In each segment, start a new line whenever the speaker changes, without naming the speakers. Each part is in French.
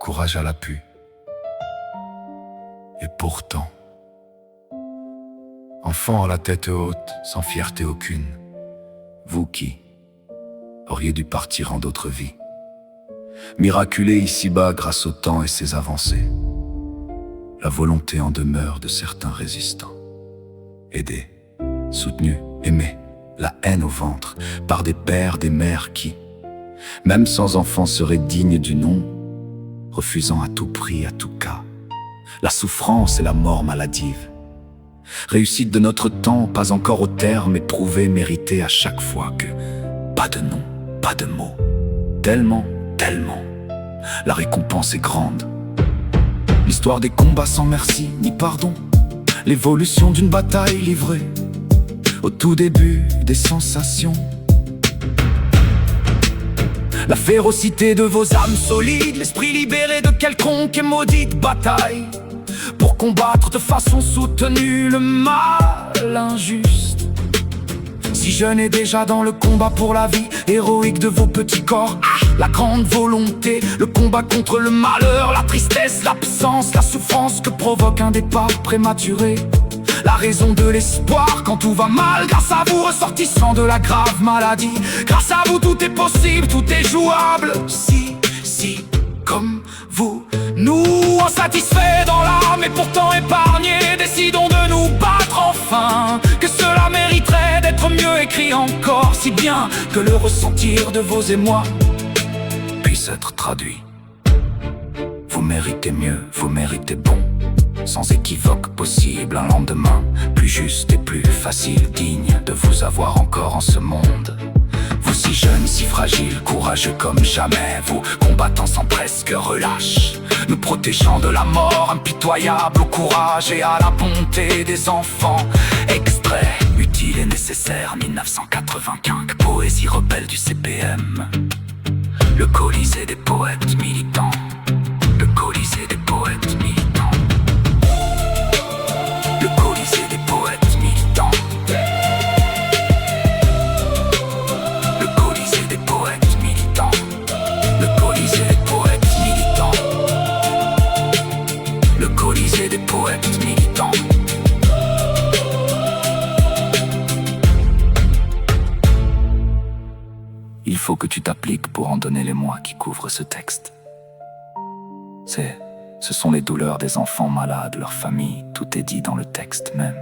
courage à l'appui. Et pourtant, enfant à la tête haute, sans fierté aucune, vous qui auriez dû partir en d'autres vies, miraculé ici-bas grâce au temps et ses avancées, la volonté en demeure de certains résistants, aidés, soutenus, aimés, la haine au ventre, par des pères, des mères qui, même sans enfants, seraient dignes du nom, refusant à tout prix, à tout cas, la souffrance et la mort maladive. Réussite de notre temps, pas encore au terme, éprouvée, méritée à chaque fois que, pas de nom, pas de mots, tellement, tellement, la récompense est grande. L'histoire des combats sans merci ni pardon, l'évolution d'une bataille livrée au tout début des sensations, la férocité de vos âmes solides, l'esprit libéré de quelconque et maudite bataille, pour combattre de façon soutenue le mal injuste. Si jeune et déjà dans le combat pour la vie, héroïque de vos petits corps, la grande volonté, le combat contre le malheur, la tristesse, l'absence, la souffrance que provoque un départ prématuré, la raison de l'espoir quand tout va mal. Grâce à vous, ressortissants de la grave maladie, grâce à vous tout est possible, tout est jouable. Si, comme vous, nous insatisfaits dans l'âme et pourtant épargnés, décidons de nous battre enfin, que cela mériterait d'être mieux écrit encore, si bien que le ressentir de vos émois puisse être traduit. Vous méritez mieux, vous méritez bon, sans équivoque possible, un lendemain plus juste et plus facile, digne de vous avoir encore en ce monde. Vous si jeunes, si fragiles, courageux comme jamais, vous combattant sans presque relâche, nous protégeant de la mort, impitoyable au courage et à la bonté des enfants. Extrait utile et nécessaire, 1995, poésie rebelle du CPM. Le Colisée des poètes militants, le Colisée des poètes militants. Le Colisée des poètes militants. Le Colisée des poètes militants. Le Colisée des poètes militants. Le Colisée des poètes militants. Il faut que tu t'appliques pour en donner les mots qui couvrent ce texte. Ce sont les douleurs des enfants malades, leurs familles, tout est dit dans le texte même.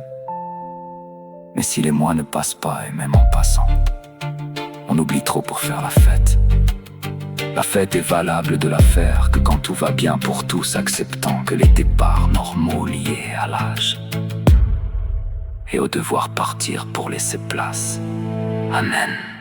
Mais si les mois ne passent pas, et même en passant, on oublie trop pour faire la fête. La fête est valable de la faire que quand tout va bien pour tous, acceptant que les départs normaux liés à l'âge et au devoir partir pour laisser place. Amen.